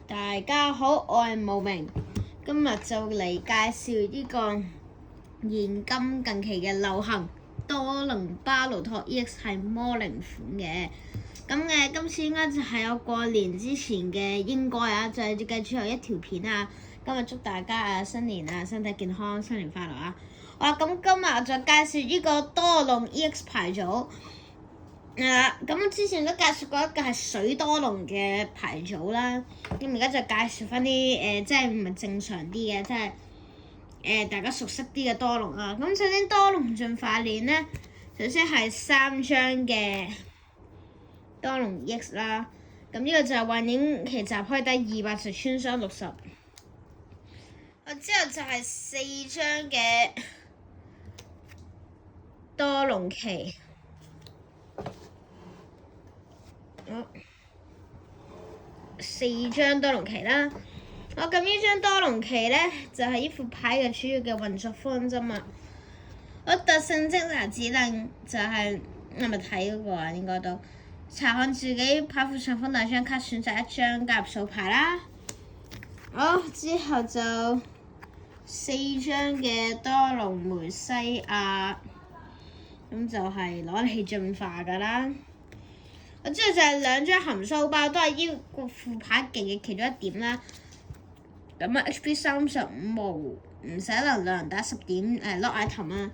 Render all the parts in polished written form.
大家好，我係無名，今日就嚟介紹呢個現今近期嘅流行多龍巴魯托 EX 係魔靈款嘅。咁今次應該就係有過年之前嘅應該啊，就係計最後一條片啊。今日祝大家新年身體健康，新年快樂啊！咁今日我就介紹呢個多龍 EX 牌組。咁之前都介紹過一個係水多龍嘅牌組啦，咁而家就介紹翻啲即係唔係正常啲嘅，即係大家熟悉啲嘅多龍啊。咁首先多龍進化鏈咧，首先係3張嘅多龍 EX 啦，咁呢個就係幻影奇集可以得200就穿箱60。之後就係4張嘅多龍旗。4張多龍旗啦，咁呢張多龍旗咧就係呢副牌嘅主要嘅運作方針啊。特性職能指令就係係咪睇嗰個啊？應該都查看自己牌庫上方2張卡，選擇1張加入數牌啦。之後就4張嘅多龍梅西亞，咁就係攞嚟進化噶啦。之後就係2張含蘇包，都係呢個副牌勁嘅其中一點啦。HP 35毫，唔使能量打10點lock item啊。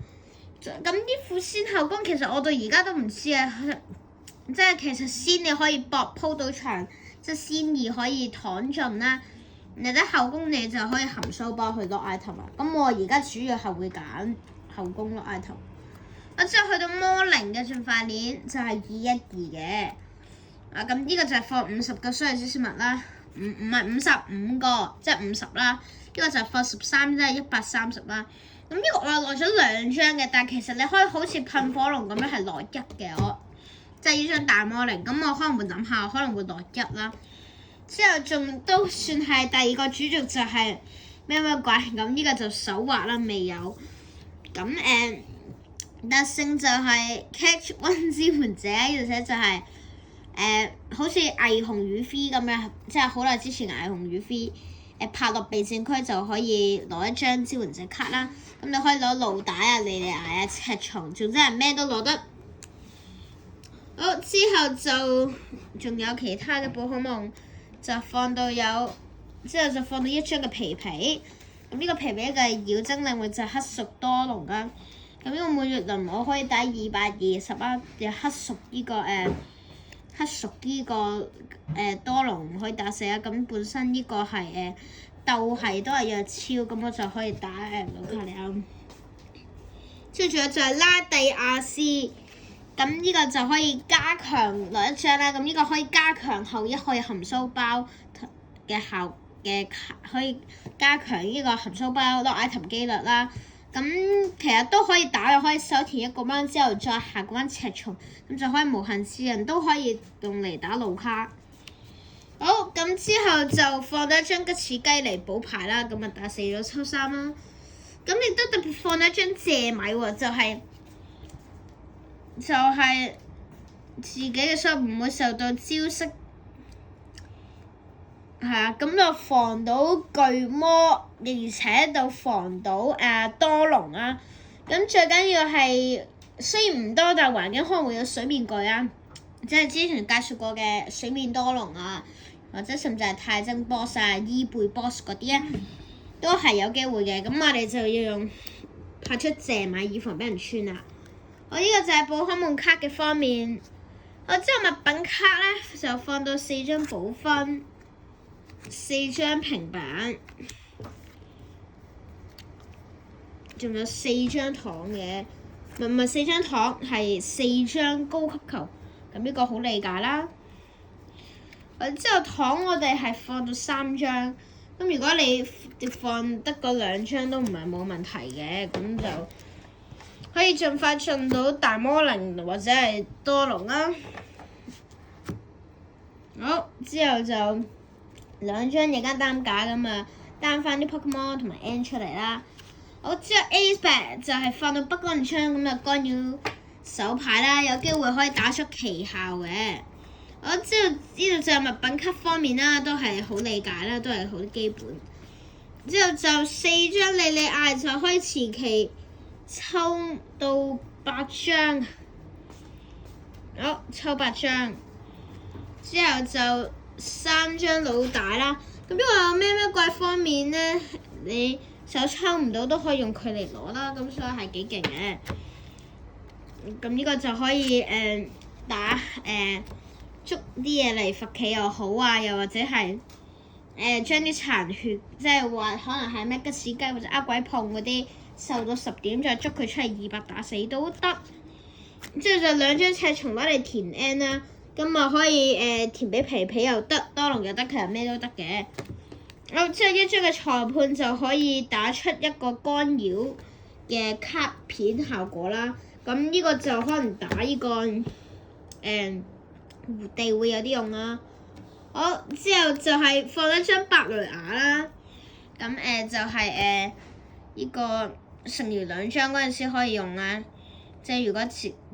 咁呢副先後宮其實我到而家都唔知啊，即係其實先你可以鋪到場，即係先2可以躺盡啦。然後後宮你就可以含蘇包去 lock item 啊。咁我而家主要係會揀後宮 lock item。之後去到魔靈嘅進化鏈就係212嘅，咁呢個就係放50個需要之事物啦，唔係55個，即係50啦。呢個就係放13，即係130啦。咁呢個我又落咗2張嘅，但係其實你可以好似噴火龍咁樣係落1嘅，我即係呢張大魔靈。咁我可能會諗下，可能會落1啦。之後仲都算係第2個主軸就係咩怪，咁呢個就手滑啦，未有。咁特性就係 catch one 支援者，而且就係好似霓虹與飛咁樣，即係好耐之前霓虹與飛拍落備戰區就可以攞1張支援者卡啦。咁你可以攞露帶啊、莉莉艾啊、赤蟲，總之係咩都攞得。之後就仲有其他嘅寶可夢，就放到之後就放到1張嘅皮皮。咁呢個皮皮嘅妖精領域就係黑屬多龍啦。咁呢個每月輪我可以打220啊，有黑屬呢個多龍可以打4啊。咁本身呢個係鬥係都係弱超，咁我就可以打魯卡里歐。之後仲有就係拉蒂亞斯，咁呢個就可以加強落1張啦。咁呢個可以加強後1可以含蘇包嘅可以加強呢個含蘇包lock item 機率啦。咁其實都可以打，又可以手填1個彎之後再下個彎赤蟲，咁就可以無限次人都可以用嚟打路卡。咁之後就放咗1張吉士雞嚟補牌啦，咁啊打4咗抽3啦。咁亦都特別放咗1張謝米喎，就係自己嘅傷唔會受到招式。咁就防到巨魔，而且就防到多龍啊。咁最緊要係雖然唔多，但係環境可能會有水面巨啊，即係之前介紹過嘅水面多龍啊，或者甚至係太晶 boss 伊貝 boss 嗰啲都係有機會嘅。咁我哋就要用派出謝米以防俾人穿啦。呢個就係寶可夢卡嘅方面。之後物品卡咧就放到4張寶分。4張平板，仲有4張糖嘅，唔係4張糖，係4張高級球。咁呢個好理解啦。之後糖我哋係放到3張，咁如果你放得嗰2張都唔係冇問題嘅，咁就可以盡快進到大魔靈或者係多龍啦。之後就2張夜間擔架咁啊，擔翻啲 Pokemon 同埋 N 出嚟啦。之後 A-Spec 就係放到北干槍咁啊，干擾手牌啦，有機會可以打出奇效嘅。我知道就係物品級方面啦，都係好理解啦，都係好基本。之後就4張莉莉嗌就開始期抽到8張，好抽8張，之後就3張老大啦。咁因為有咩怪方面咧，你手抽唔到都可以用佢嚟攞啦，咁所以係幾勁嘅。咁呢個就可以打捉啲嘢嚟罰企又好啊，又或者係將啲殘血，即係話可能係咩吉士雞或者厄鬼碰嗰啲受到10點再捉佢出嚟200打死都得。之後就2張赤松攞嚟填 N 啦，咁啊可以填俾皮皮又得，多隆又得，其實咩都得嘅。之後1張嘅裁判就可以打出一個干擾嘅卡片效果啦。咁呢個就可能打呢個胡地會有啲用啦。好，之後就係放一張白雷雅啦。咁就係呢個剩餘2張嗰陣時可以用啦。即係如果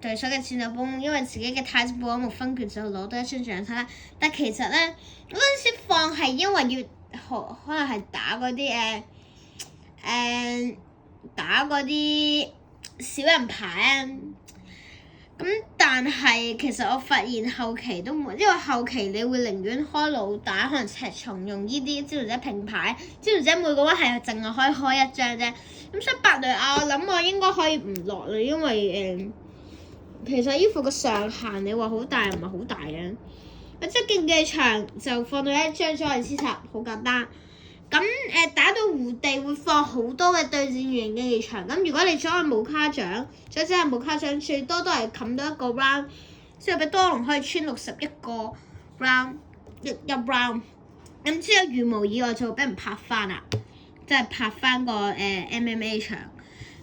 對手嘅戰鬥崩，因為自己嘅太子布歐木分決就攞到1張獎卡啦。但其實咧嗰陣時放係因為要可能係打嗰啲打嗰啲小人牌啊。咁但係其實我發現後期都冇，因為後期你會寧願開老打，可能赤松用呢啲招者拼牌，招者每個位係淨係可以開1張啫。咁所以白雷雅我諗我應該可以唔落啦，因為其實依副個上限你話好大又唔係好大嘅。即係競技場就放到1張阻礙之塔，好簡單。咁打到胡地會放好多嘅對戰員競技場，咁如果你阻礙冇卡獎，再者係冇卡獎，最多都係冚到1個 round， 之後俾多隆可以穿61個 round 一 round， 咁之後如無意外就會俾人拍翻啦，即係拍翻個MMA 場。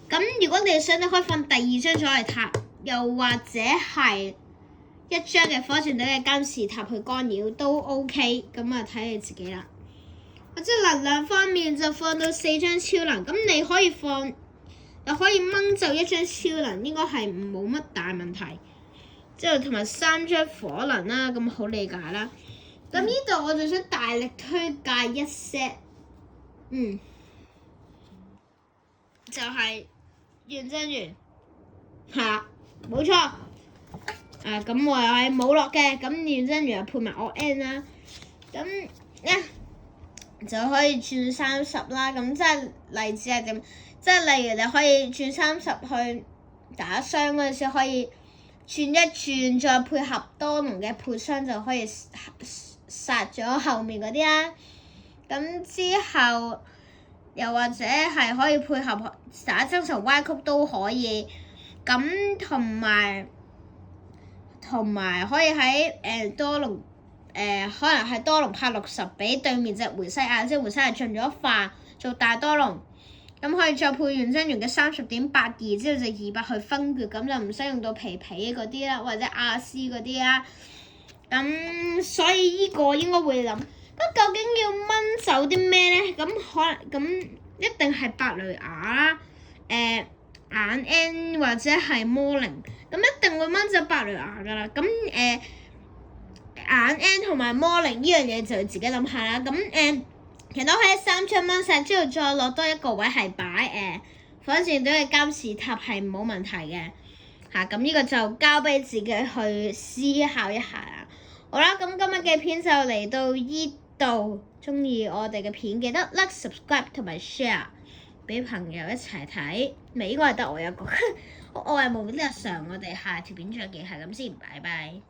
咁如果你想，你可以放第2張阻礙塔，又或者係1張嘅火箭隊嘅監視塔去干擾都 OK， 咁啊睇你自己啦。即係能量方面就放到4張超能，咁你可以掹走1張超能，應該係冇乜大問題。之後同埋3張火能啦，咁好理解啦。咁呢度我就想大力推介一 set， 就係原真源，係啦，冇錯。咁我又係冇落嘅，咁原真源又配埋我 N 啦，咁就可以轉30啦。咁即係例子係點？即係例如你可以轉30去打傷嗰陣時，可以轉一轉，再配合多隆嘅配傷就可以殺咗後面嗰啲啦。咁之後又或者係可以配合打精神歪曲都可以。咁同埋可以喺多隆。可能係多隆拍60俾對面隻梅西亞，即係梅西亞進咗化做大多隆，咁可以再配原真源嘅30.82，之後就200去分決，咁就唔使用到皮皮嗰啲啦，或者亞斯嗰啲啦。咁所以呢個應該會諗，咁究竟要掹走啲咩咧？咁一定係白雷雅啦，眼 N 或者係魔靈，咁一定會掹走白雷雅噶啦。咁眼 N 同埋魔靈呢樣嘢就自己諗下啦。咁其實都可以3張掹晒，之後再落多1個位係擺火箭隊嘅監視塔係冇問題嘅。咁呢個就交俾自己去思考一下啦。好啦，咁今日嘅片就嚟到呢度。鍾意我哋嘅片記得 like、subscribe 同埋 share 俾朋友一齊睇。咪應該係得我一個。我係無日常，我哋下條片再見，係咁先，拜拜。